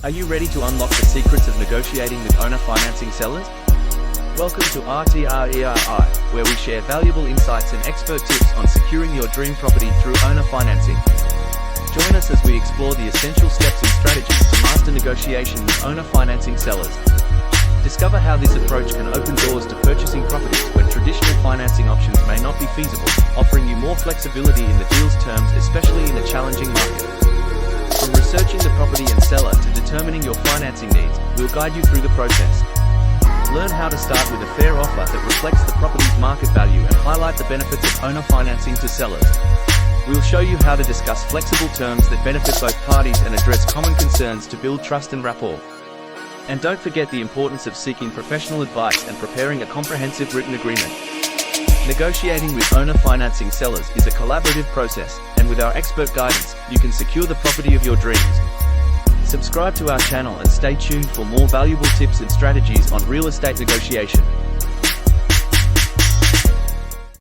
Are you ready to unlock the secrets of negotiating with owner financing sellers? Welcome to RTRERI, where we share valuable insights and expert tips on securing your dream property through owner financing. Join us as we explore the essential steps and strategies to master negotiation with owner financing sellers. Discover how this approach can open doors to purchasing properties when traditional financing options may not be feasible, offering you more flexibility in the deal's terms, especially in a challenging market. From researching the property and seller to determining your financing needs, we'll guide you through the process. Learn how to start with a fair offer that reflects the property's market value and highlight the benefits of owner financing to sellers. We'll show you how to discuss flexible terms that benefit both parties and address common concerns to build trust and rapport. And don't forget the importance of seeking professional advice and preparing a comprehensive written agreement. Negotiating with owner financing sellers is a collaborative process, and with our expert guidance, you can secure the property of your dreams. Subscribe to our channel and stay tuned for more valuable tips and strategies on real estate negotiation.